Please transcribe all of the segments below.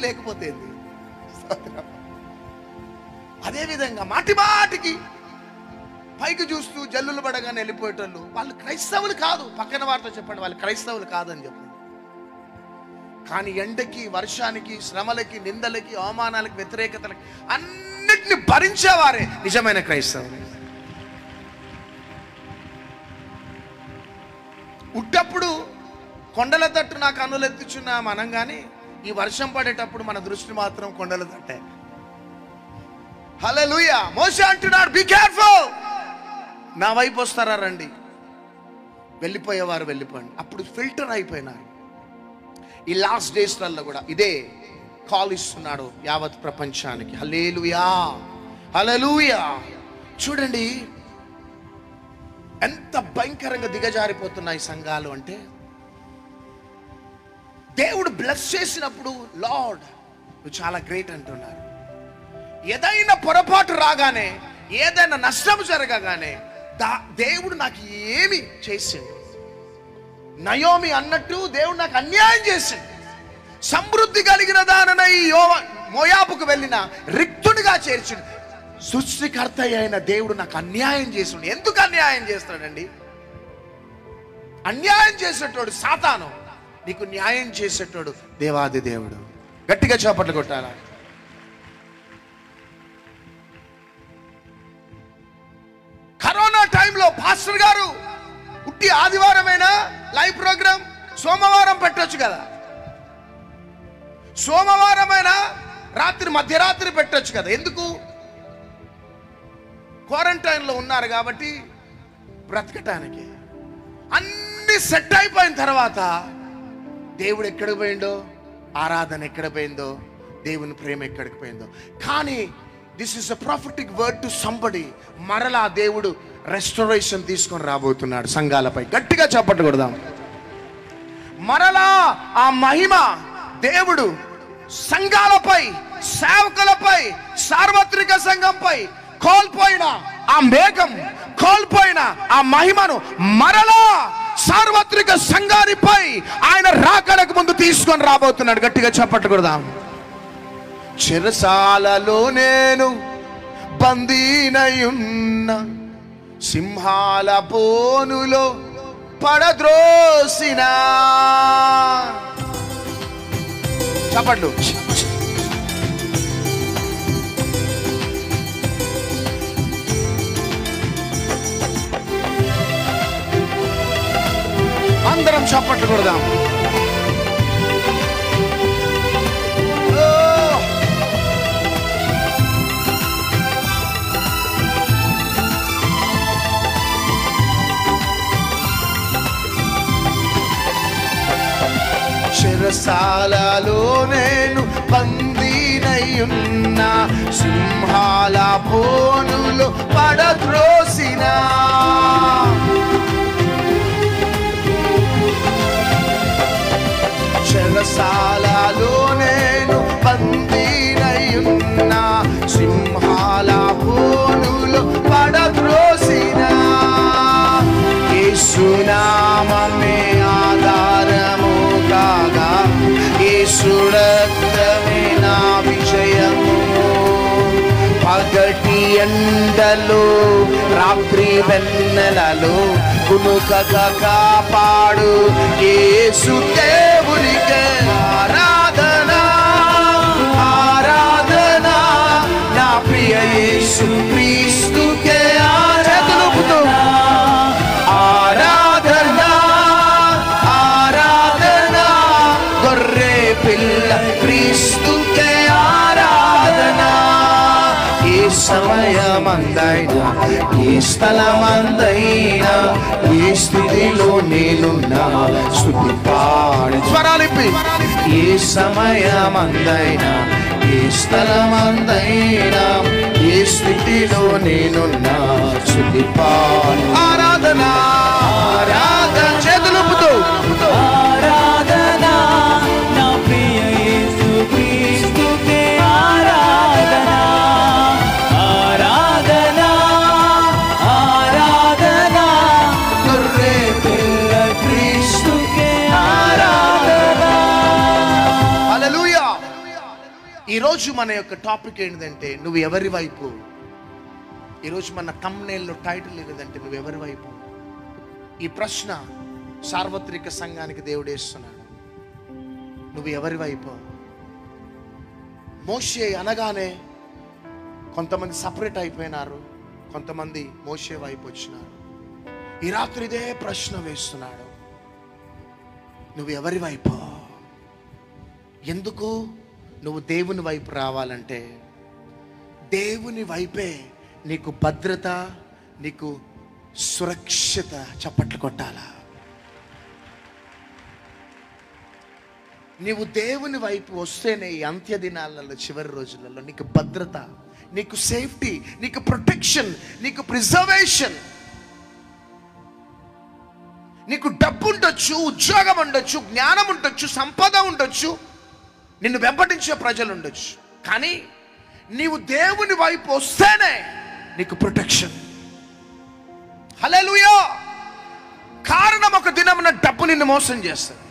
లేకపోతే ఏంది? అదేవిధంగా మాటి మాటికి పైకి చూస్తూ జల్లులు పడగానే వెళ్ళిపోయేటోళ్ళు వాళ్ళు క్రైస్తవులు కాదు. పక్కన వారితో చెప్పండి, వాళ్ళు క్రైస్తవులు కాదని చెప్పండి. కానీ ఎండకి, వర్షానికి, శ్రమలకి, నిందలకి, అవమానాలకి, వ్యతిరేకతలకి అన్నిటిని భరించేవారే నిజమైన క్రైస్తవులు. ఉట్టప్పుడు కొండల తట్టు నా కన్నులు ఎత్తుచున్నా మనం కానీ ఈ వర్షం పడేటప్పుడు మన దృష్టి మాత్రం కొండల తట్టే. హల్లెలూయా. మోషే అంటున్నాడు, బీ కేర్ఫుల్, నా వైపు వస్తారా రండి. వెళ్ళిపోయేవారు వెళ్ళిపోండి. అప్పుడు ఫిల్టర్ అయిపోయినారు. ఈ లాస్ట్ డేస్లలో కూడా ఇదే కాల్ ఇస్తున్నాడు యావత్ ప్రపంచానికి. హల్లెలూయా, హల్లెలూయా. చూడండి ఎంత భయంకరంగా దిగజారిపోతున్నాయి సంఘాలు అంటే, దేవుడు బ్లెస్ చేసినప్పుడు లార్డ్ నువ్వు చాలా గ్రేట్ అంటున్నారు. ఏదైనా పొరపాటు రాగానే, ఏదైనా నష్టం జరగగానే దేవుడు నాకు ఏమి చేసిండు, నయోమి అన్నట్టు దేవుడు నాకు అన్యాయం చేసిండు. సమృద్ధి కలిగిన దాననై మోయాబుకు వెళ్ళిన రిక్తునిగా చేర్చిండు. సృష్టికర్త అయిన దేవుడు నాకు అన్యాయం చేసిండు. ఎందుకు అన్యాయం చేస్తాడండి? అన్యాయం చేసేటోడు సాతాను, నీకు న్యాయం చేసేటోడు దేవాది దేవుడు. గట్టిగా చప్పట్లు కొట్టాలా? కరోనా టైంలో పాస్టర్ గారు ఉట్టి ఆదివారమైనా లైవ్ ప్రోగ్రామ్ సోమవారం పెట్టొచ్చు కదా, సోమవారమైనా మధ్యరాత్రి పెట్టొచ్చు కదా. ఎందుకు? క్వారంటైన్లో ఉన్నారు కాబట్టి బ్రతకటానికి. అన్ని సెట్ అయిపోయిన తర్వాత దేవుడు ఎక్కడికి పోయిందో, ఆరాధన ఎక్కడ పోయిందో, దేవుని ప్రేమ ఎక్కడికి పోయిందో. కానీ this is a prophetic word to somebody. మరలా దేవుడు రెస్టోరేషన్ తీసుకొని రాబోతున్నాడు సంఘాలపై. గట్టిగా చప్పట్లు కొడదాం. మరలా ఆ మహిమ దేవుడు సంఘాలపై, సేవకులపై, సార్వత్రిక సంఘంపై కోల్పోయిన ఆ మేఘం, కోల్పోయిన ఆ మహిమను మరలా సార్వత్రిక సంఘానిపై ఆయన రాకడకు ముందు తీసుకొని రాబోతున్నాడు. గట్టిగా చప్పట్లు కొడదాం. చెరసాలలో నేను బందీనయున్న, సింహాల బోనులో పడద్రోసిన. చప్పట్లు. అందరం చప్పట్లు కొడదాం. చెరసాలలో నేను బందీనయున్న, సింహాల బోనులో పడద్రోసిన. చెరసాలలో నేను బందీనయున్న, సింహాల బోనులో పడద్రోసిన. యేసు నామమే ఆధారము కాగా, యేసు రక్తమే నా విజయము. పగటి ఎండలో, రాత్రి వెన్నెలలో కునుకగా కాపాడు యేసు దేవునికే ఆరాధన, ఆరాధన. నా ప్రియ యేసు క్రీస్తుకే ఆరాధన, ఆరాధన, ఆరాధన. గొర్రె పిల్ల క్రీస్తుకే ఆరాధన. ఏ సమయమందైనా, ఏ స్థలమందైనా, ఏ స్థితిలో నేనున్నా స్తుతి పాడి. స్వరాలిప్పి. ఏ సమయమందైనా, ఏ స్థలమందైనా, ఏ స్థితిలో నేనున్నా స్తుతి పాడి. ఆరాధన, ఆరాధన. చేతులుపుతూ ఆరాధన, నా ప్రియ యేసు క్రీస్తుకే ఆరాధన, ఆరాధన, ఆరాధన. గొర్రె పిల్ల క్రీస్తుకే ఆరాధన. హల్లెలూయా. ఈరోజు మన యొక్క టాపిక్ ఏంటంటే నువ్వు ఎవరి వైపు. ఈరోజు మన థంబ్నెయిల్లో టైటిల్ ఏంటంటే నువ్వు ఎవరి వైపు. ఈ ప్రశ్న సార్వత్రిక సంఘానికి దేవుడు వేస్తున్నాడు. నువ్వు ఎవరి వైపు? మోషే అనగానే కొంతమంది సపరేట్ అయిపోయినారు, కొంతమంది మోషే వైపు వచ్చినారు. ఈ రాత్రి ఇదే ప్రశ్న వేస్తున్నాడు, నువ్వు ఎవరి వైపు? ఎందుకు నువ్వు దేవుని వైపు రావాలంటే దేవుని వైపే నీకు భద్రత, నీకు సురక్షిత. చప్పట్లు కొట్టాలా? నీవు దేవుని వైపు వస్తేనే ఈ అంత్య దినాలలో, చివరి రోజులలో నీకు భద్రత, నీకు సేఫ్టీ, నీకు ప్రొటెక్షన్, నీకు ప్రిజర్వేషన్. నీకు డబ్బు ఉండొచ్చు, ఉద్యోగం ఉండొచ్చు, జ్ఞానం ఉండొచ్చు, సంపద ఉండొచ్చు, నిన్ను వెంబడించే ప్రజలు ఉండొచ్చు, కానీ నీవు దేవుని వైపు వస్తేనే నీకు ప్రొటెక్షన్. హల్లెలూయా. కారణం, ఒక దినమున డబ్బు నిన్ను మోసం చేస్తుంది,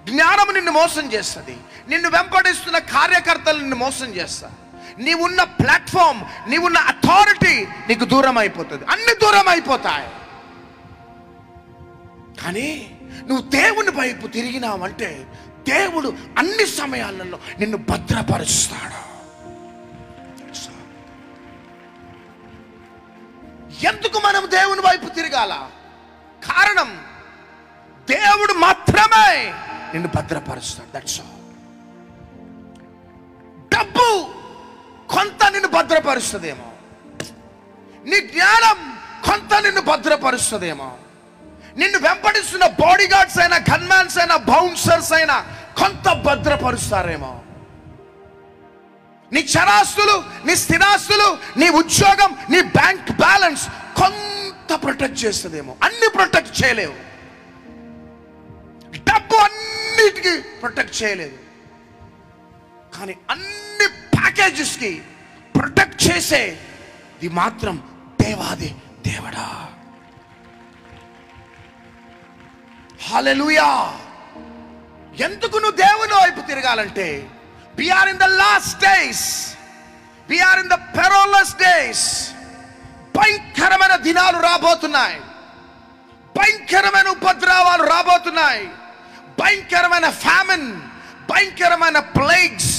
జ్ఞానము నిన్ను మోసం చేస్తుంది, నిన్ను వెంబడిస్తున్న కార్యకర్తలు నిన్ను మోసం చేస్తారు, నీవున్న ప్లాట్ఫామ్, నీవున్న అథారిటీ నీకు దూరం అయిపోతుంది, అన్ని దూరం అయిపోతాయి. కానీ నువ్వు దేవుని వైపు తిరిగినావంటే దేవుడు అన్ని సమయాలలో నిన్ను భద్రపరుస్తాడు. ఎందుకు మనం దేవుని వైపు తిరగాల? కారణం, దేవుడు మాత్రమే నిన్ను భద్రపరుస్తాడు. That's all. డబ్బు కొంత నిన్ను భద్రపరుస్తుందేమో, నీ జ్ఞానం కొంత నిన్ను భద్రపరుస్తుందేమో, నిన్ను వెంబడిస్తున్న బాడీ గార్డ్స్ అయినా, గన్మ్యాన్స్ అయినా, బౌన్సర్స్ అయినా కొంత భద్రపరుస్తారేమో. నీ చరాస్తులు, నీ స్థిరాస్తులు, నీ ఉద్యోగం, నీ బ్యాంక్ బ్యాలెన్స్ కొంత ప్రొటెక్ట్ చేస్తుందేమో. అన్ని ప్రొటెక్ట్ చేయలేవు. డబ్బు అన్నిటికీ ప్రొటెక్ట్ చేయలేదు, కానీ అన్ని ప్యాకేజెస్కి ప్రొటెక్ట్ చేసేది మాత్రం దేవాది దేవుడా. హల్లెలూయా. ఎందుకు నువ్వు దేవుని వైపు తిరగాలంటే we are in the last days, we are in the perilous days. భయంకరమైన దినాలు రాబోతున్నాయి, భయంకరమైన ఉపద్రవాలు రాబోతున్నాయి, భయంకరమైన ఫ్యామిన్, భయంకరమైన ప్లేగ్స్,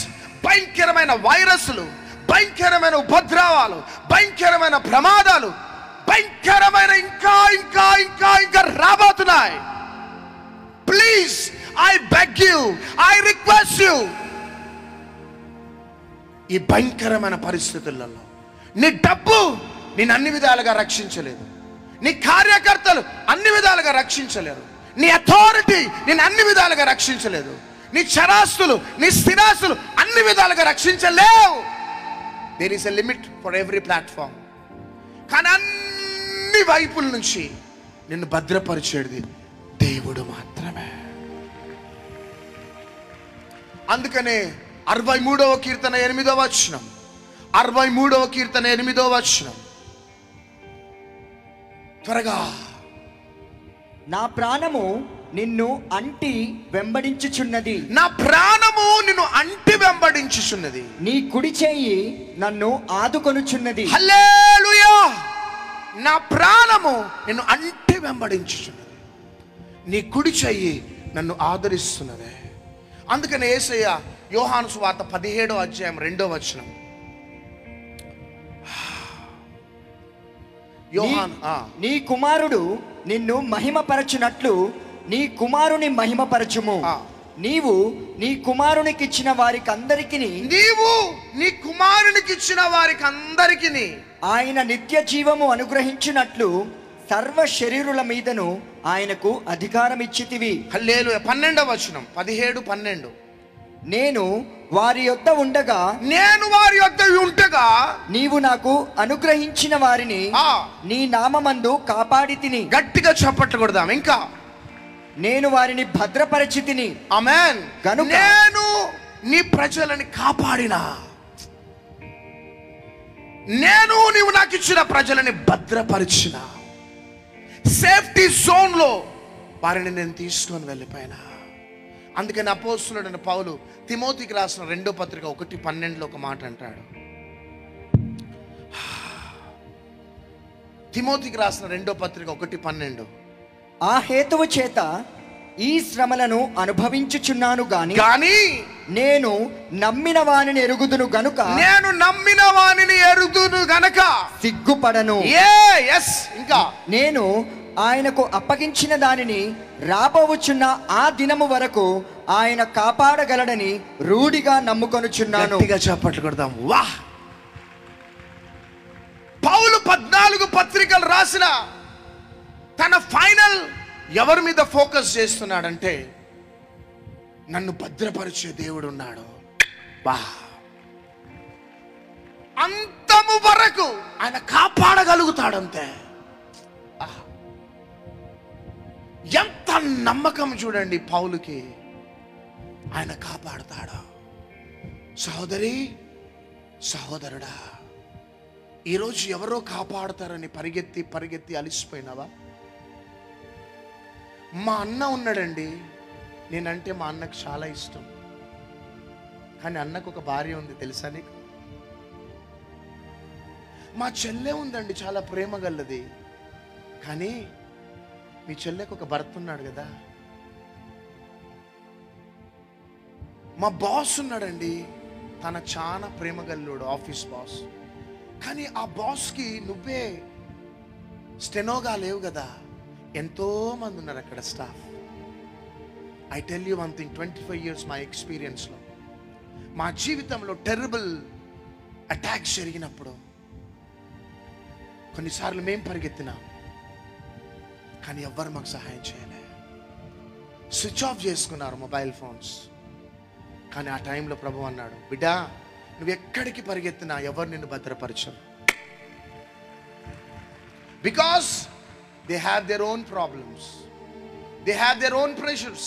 భయంకరమైన వైరస్లు, భయంకరమైన ఉపద్రవాలు, భయంకరమైన ప్రమాదాలు, భయంకరమైన ఇంకా ఇంకా ఇంకా ఇంకా రాబోతున్నాయి. Please, I beg you, I request you, ఈ భయంకరమైన పరిస్థితులలో నీ డబ్బు నేను అన్ని విధాలుగా రక్షించలేదు, నీ కార్యకర్తలు అన్ని విధాలుగా రక్షించలేరు, నీ అథారిటీ నేను అన్ని విధాలుగా రక్షించలేదు, నీ చరాస్తులు, నీ స్థిరాస్తులు అన్ని విధాలుగా రక్షించలేవు. There is a limit for every platform. కానీ అన్ని వైపుల నుంచి నిన్ను భద్రపరిచేది దేవుడు మాత్రమే. అందుకనే 63వ కీర్తన 8వ వచనం, 63వ కీర్తన 8వ వచనం, త్వరగా. నా ప్రాణము నిన్ను అంటి వెంబడించుచున్నది, నా ప్రాణము నిన్ను అంటి వెంబడించుచున్నది, నీ కుడి చెయ్యి నన్ను ఆదుకొనుచున్నది. హల్లెలూయా. నా ప్రాణము నిన్ను అంటి వెంబడించుచున్నది, నీ కుడి చెయ్యి నన్ను ఆదరిస్తున్నదే. అందుకని యేసయ్య యోహాను సువార్త 17వ అధ్యాయం 2వ వచనం, యోహాను, నీ కుమారుడు నిన్ను మహిమపరచునట్లు నీ కుమారుని మహిమపరచుము. నీవు నీ కుమారునికిచ్చిన వారికి అందరికి, నీవు నీ కుమారునికిచ్చిన వారికి అందరికి ఆయన నిత్య జీవము అనుగ్రహించినట్లు సర్వ శరీరుల మీదను ఆయనకు అధికారం ఇచ్చితివి. హల్లెలూయా. 12వ వచనం, 17, 12. నేను వారి యొద్ద ఉండగా, నేను వారి యొద్ద ఉండగా నీవు నాకు అనుగ్రహించిన వారిని నీ నామమందు కాపాడి తిని. గట్టిగా చప్పట్లు కొడదాం. ఇంకా, నేను వారిని భద్రపరచి తిని. ఆమేన్. గనుక నేను నీ ప్రజలని కాపాడినా, నేను నీవు నాకు ఇచ్చిన ప్రజలని భద్రపరిచిన, సేఫ్టీ జోన్ లో వారిని నేను తీసుకొని వెళ్ళిపోయినా, అందుకని అపోస్తలుడైన పౌలు తిమోతికి రాసిన 2వ పత్రిక 1:12 ఒక మాట అంటాడు. తిమోతికి రాసిన 2వ పత్రిక 1:12, ఆ హేతువు చేత ఈ శ్రమలను అనుభవించుచున్నాను గాని నేను నమ్మిన వానిని ఎరుగుదును గనుక సిగ్గుపడను. ఇంకా నేను ఆయనకు అప్పగించిన దానిని రాబోవుచున్న ఆ దినము వరకు ఆయన కాపాడగలడని రూఢిగా నమ్ముకొనుచున్నాను. గట్టిగా చప్పట్లు కొడదాం. వాహ్! పౌలు 14 పత్రికలు రాసిన తన ఫైనల్ ఎవరి మీద ఫోకస్ చేస్తున్నాడంటే, నన్ను భద్రపరిచే దేవుడు ఉన్నాడు. అంతము వరకు ఆయన కాపాడగలుగుతాడంతే. ఎంత నమ్మకం చూడండి పౌలుకి, ఆయన కాపాడుతాడు. సహోదరి, సహోదరుడా, ఈరోజు ఎవరో కాపాడుతారని పరిగెత్తి అలిసిపోయినావా? మా అన్న ఉన్నాడండి, నేనంటే మా అన్నకు చాలా ఇష్టం, కానీ అన్నకు ఒక భార్య ఉంది తెలుసా నీకు? మా చెల్లె ఉందండి, చాలా ప్రేమ గల్లది, కానీ మీ చెల్లెకు ఒక భర్త ఉన్నాడు కదా. మా బాస్ ఉన్నాడండి, తన చాలా ప్రేమ గల్లుడు, ఆఫీస్ బాస్, కానీ ఆ బాస్కి నువ్వే స్టెనోగా లేవు కదా. ఎంతో మంది ఉన్నారు అక్కడ staff. I tell you one thing, 25 years మా ఎక్స్పీరియన్స్లో, మా జీవితంలో టెర్రబుల్ అటాక్స్ జరిగినప్పుడు కొన్నిసార్లు మేము పరిగెత్తినాం, కానీ ఎవ్వరు మాకు సహాయం చేయలే. స్విచ్ ఆఫ్ చేసుకున్నారు మొబైల్ ఫోన్స్. కానీ ఆ టైంలో ప్రభు అన్నాడు, బిడ్డా, నువ్వు ఎక్కడికి పరిగెత్తినా ఎవరు నిన్ను భద్రపరచరు. Because they have their own problems, they have their own pressures.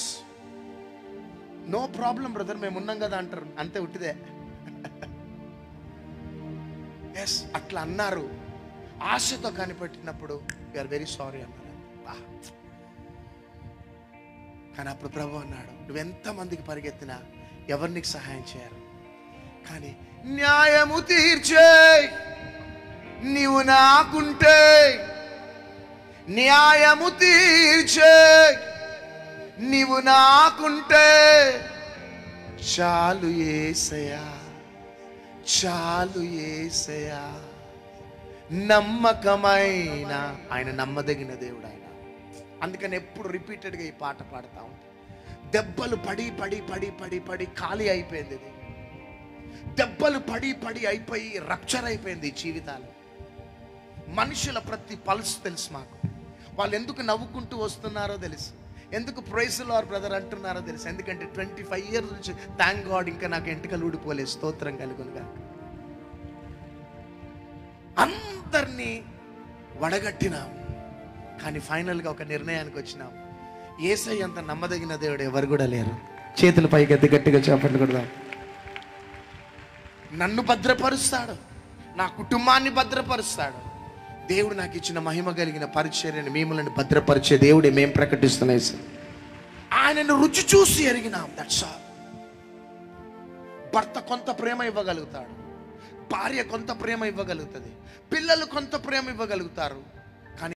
No problem brother, మేము ఉన్నాం కదా అంటారు, అంతే ఉట్టిదే. ఎస్, అట్లా అన్నారు. ఆశతో కనిపెట్టినప్పుడు వీఆర్ వెరీ సారీ అన్నారు. కానీ అప్పుడు ప్రభు అన్నాడు, నువ్వెంతమందికి పరిగెత్తినా ఎవరు నీకు సహాయం చేయరు, కానీ న్యాయము తీర్చే నీవు నాకుంటే, న్యాయము తీర్చే నీవు నాకుంటే చాలు యేసయ్యా, చాలు యేసయ్యా. నమ్మకమైన ఆయన, నమ్మదగిన దేవుడు ఆయన. అందుకని ఎప్పుడు రిపీటెడ్గా ఈ పాట పాడుతూ ఉంటాం. దెబ్బలు పడి పడి పడి పడి పడి ఖాళీ అయిపోయింది ఇది. దెబ్బలు పడి పడి అయిపోయి రప్చర్ అయిపోయింది ఈ జీవితాలు. మనుషుల ప్రతి పల్స్ తెలుసు మాకు. వాళ్ళు ఎందుకు నవ్వుకుంటూ వస్తున్నారో తెలుసు, ఎందుకు ప్రైజ్ లార్డ్ బ్రదర్ అంటున్నారో తెలుసు. ఎందుకంటే 25 years నుంచి థ్యాంక్ గాడ్ ఇంకా నాకు ఎంటికలు ఊడిపోలేదు, స్తోత్రం కలుగునుగా. అందరినీ వడగట్టినాం, కానీ ఫైనల్గా ఒక నిర్ణయానికి వచ్చినాం, యేసయ్య అంత నమ్మదగిన దేవుడు ఎవరు కూడా లేరు. చేతుల పైకి ఎత్తి గట్టిగా చేపట్లు కొడదాం. నన్ను భద్రపరుస్తాడు, నా కుటుంబాన్ని భద్రపరుస్తాడు. దేవుడు నాకు ఇచ్చిన మహిమ కలిగిన పరిచర్యను మిమ్మల్ని భద్రపరిచే దేవుడే మేము ప్రకటిస్తున్నాయి సార్. ఆయనను రుచి చూసి ఎరిగినాం, దట్స్ ఆల్. భర్త కొంత ప్రేమ ఇవ్వగలుగుతాడు, భార్య కొంత ప్రేమ ఇవ్వగలుగుతుంది, పిల్లలు కొంత ప్రేమ ఇవ్వగలుగుతారు,